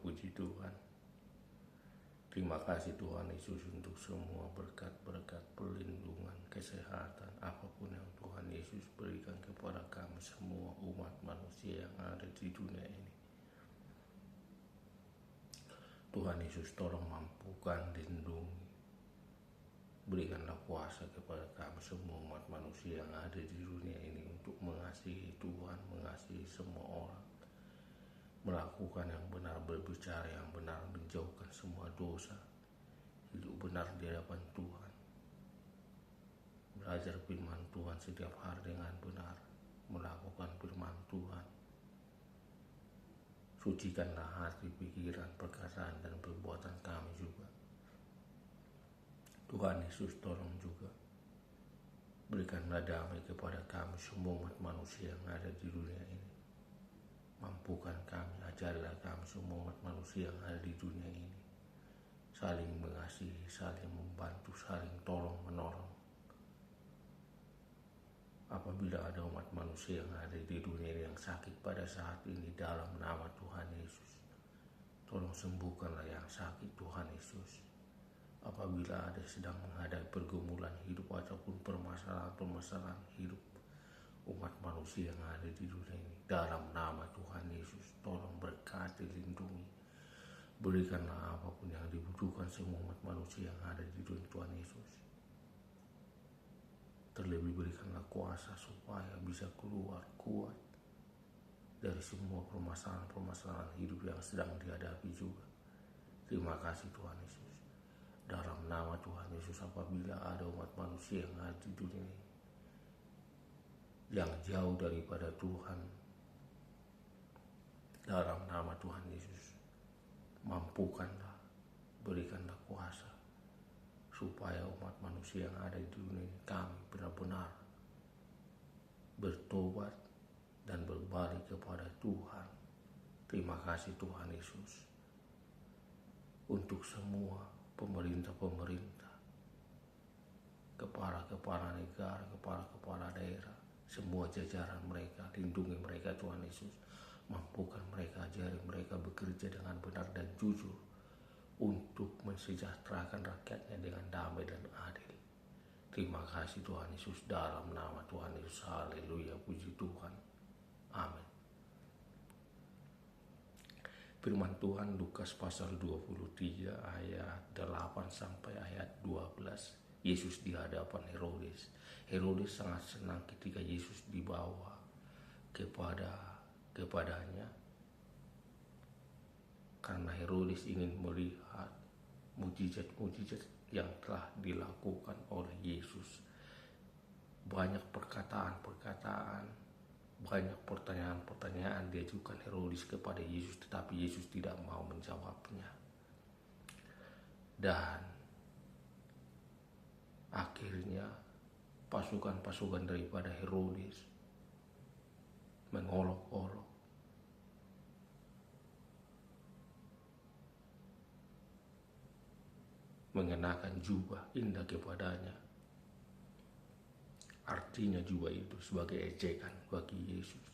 puji Tuhan. Terima kasih Tuhan Yesus untuk semua berkat-berkat, perlindungan, kesehatan, apapun yang Tuhan Yesus berikan kepada kami semua umat manusia yang ada di dunia ini. Tuhan Yesus tolong mampukan, lindungi, berikanlah kuasa kepada kami semua umat manusia yang ada di dunia ini untuk mengasihi Tuhan, mengasihi semua orang, melakukan yang benar, berbicara yang benar, menjauhkan semua dosa, hidup benar di hadapan Tuhan, belajar firman Tuhan setiap hari dengan benar, melakukan firman Tuhan. Sucikanlah hati, pikiran, perkataan, dan perbuatan kami juga. Tuhan Yesus tolong juga berikanlah damai kepada kami semua umat manusia yang ada di dunia ini. Mampukan kami, ajarilah kami semua umat manusia yang ada di dunia ini saling mengasihi, saling membantu, saling tolong menolong. Apabila ada umat manusia yang ada di dunia yang sakit pada saat ini, dalam nama Tuhan Yesus, tolong sembuhkanlah yang sakit Tuhan Yesus. Apabila ada sedang menghadapi pergumulan hidup ataupun permasalahan hidup umat manusia yang ada di dunia ini, dalam nama Tuhan Yesus, tolong berkati, lindungi, berikanlah apapun yang dibutuhkan semua umat manusia yang ada di dunia Tuhan Yesus. Terlebih berikanlah kuasa supaya bisa keluar kuat dari semua permasalahan hidup yang sedang dihadapi juga. Terima kasih Tuhan Yesus. Dalam nama Tuhan Yesus, apabila ada umat manusia yang ada di dunia ini yang jauh daripada Tuhan, dalam nama Tuhan Yesus, mampukanlah, berikanlah kuasa supaya umat manusia yang ada di dunia ini, kami benar-benar bertobat dan berbalik kepada Tuhan. Terima kasih Tuhan Yesus untuk semua pemerintah, kepala negara, kepala daerah, semua jajaran mereka, lindungi mereka Tuhan Yesus. Mampukan mereka, ajari mereka bekerja dengan benar dan jujur untuk mensejahterakan rakyatnya dengan damai dan adil. Terima kasih Tuhan Yesus, dalam nama Tuhan Yesus. Haleluya, puji Tuhan. Amin. Firman Tuhan Lukas pasal 23 ayat 8 sampai ayat 12. Yesus di hadapan Herodes. Herodes sangat senang ketika Yesus dibawa kepadanya, karena Herodes ingin melihat mujizat-mujizat yang telah dilakukan oleh Yesus. Banyak perkataan-perkataan, banyak pertanyaan-pertanyaan diajukan Herodes kepada Yesus, tetapi Yesus tidak mau menjawabnya. Dan akhirnya pasukan-pasukan daripada Herodes mengolok-olok, mengenakan jubah indah kepadanya. Artinya jubah itu sebagai ejekan bagi Yesus,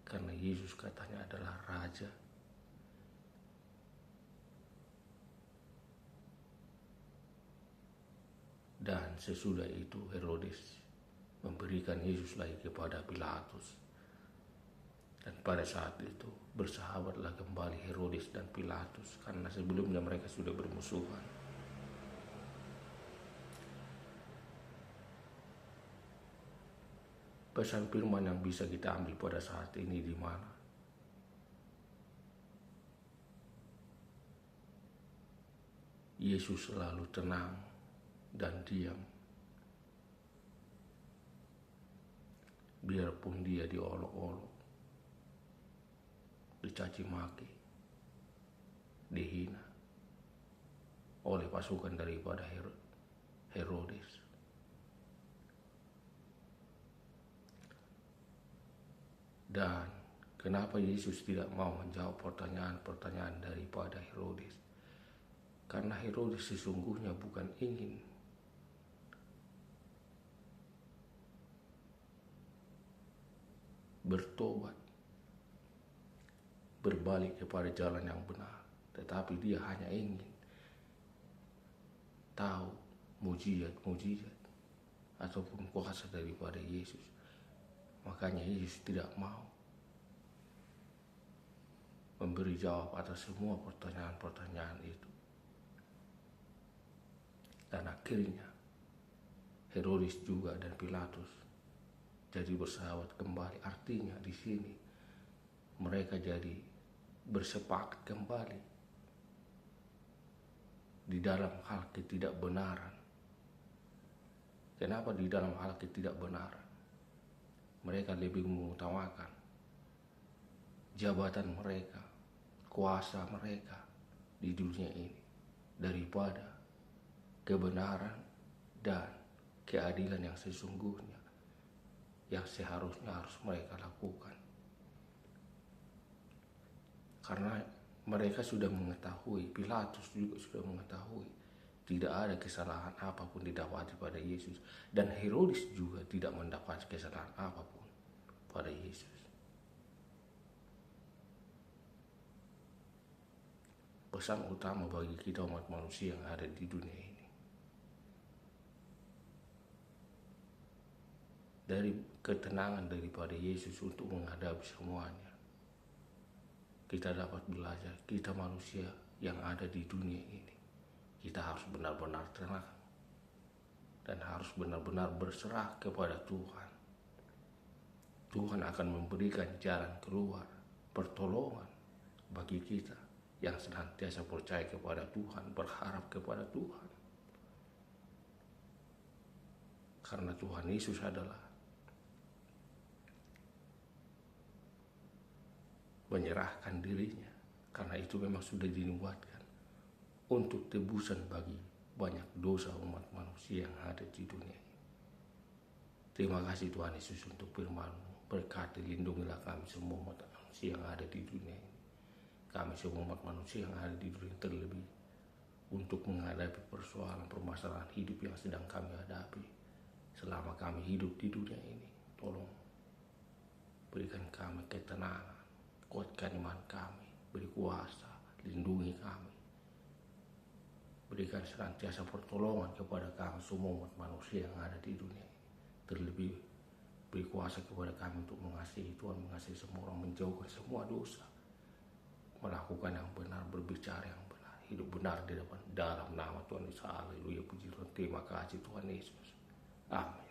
karena Yesus katanya adalah Raja. Dan sesudah itu Herodes memberikan Yesus lagi kepada Pilatus. Dan pada saat itu bersahabatlah kembali Herodes dan Pilatus, karena sebelumnya mereka sudah bermusuhan. Pesan firman yang bisa kita ambil pada saat ini di mana? Yesus selalu tenang dan diam. Biarpun dia diolok-olok, dicaci maki, dihina oleh pasukan daripada Herodes. Dan kenapa Yesus tidak mau menjawab pertanyaan-pertanyaan daripada Herodes? Karena Herodes sesungguhnya bukan ingin bertobat, berbalik kembali kepada jalan yang benar, tetapi dia hanya ingin tahu mujizat-mujizat ataupun kuasa daripada Yesus. Makanya Yesus tidak mau memberi jawab atas semua pertanyaan-pertanyaan itu. Dan akhirnya Herodes juga dan Pilatus jadi bersahabat kembali. Artinya di sini mereka jadi bersepakat kembali di dalam hal ketidakbenaran. Kenapa di dalam hal ketidakbenaran? Mereka lebih mengutamakan jabatan mereka, kuasa mereka di dunia ini daripada kebenaran dan keadilan yang sesungguhnya yang seharusnya harus mereka lakukan. Karena mereka sudah mengetahui, Pilatus juga sudah mengetahui, tidak ada kesalahan apapun didapati pada Yesus. Dan Herodes juga tidak mendapat kesalahan apapun pada Yesus. Pesan utama bagi kita umat manusia yang ada di dunia ini, dari ketenangan daripada Yesus untuk menghadapi semuanya, kita dapat belajar, kita manusia yang ada di dunia ini, kita harus benar-benar tenang dan harus benar-benar berserah kepada Tuhan. Tuhan akan memberikan jalan keluar, pertolongan bagi kita yang senantiasa percaya kepada Tuhan, berharap kepada Tuhan. Karena Tuhan Yesus adalah menyerahkan dirinya, karena itu memang sudah dinubuatkan untuk tebusan bagi banyak dosa umat manusia yang ada di dunia ini. Terima kasih Tuhan Yesus untuk firman-Mu. Berkati, lindungilah kami semua umat manusia yang ada di dunia ini. Kami semua umat manusia yang ada di dunia terlebih untuk menghadapi persoalan permasalahan hidup yang sedang kami hadapi selama kami hidup di dunia ini. Tolong berikan kami ketenangan, kuatkan iman kami, beri kuasa, lindungi kami, berikan senantiasa pertolongan kepada kami semua umat manusia yang ada di dunia ini. Terlebih beri kuasa kepada kami untuk mengasihi Tuhan, mengasihi semua orang, menjauhkan semua dosa, melakukan yang benar, berbicara yang benar, hidup benar di dalam nama Tuhan Yesus. Haleluya, puji Tuhan. Terima kasih Tuhan Yesus. Amin.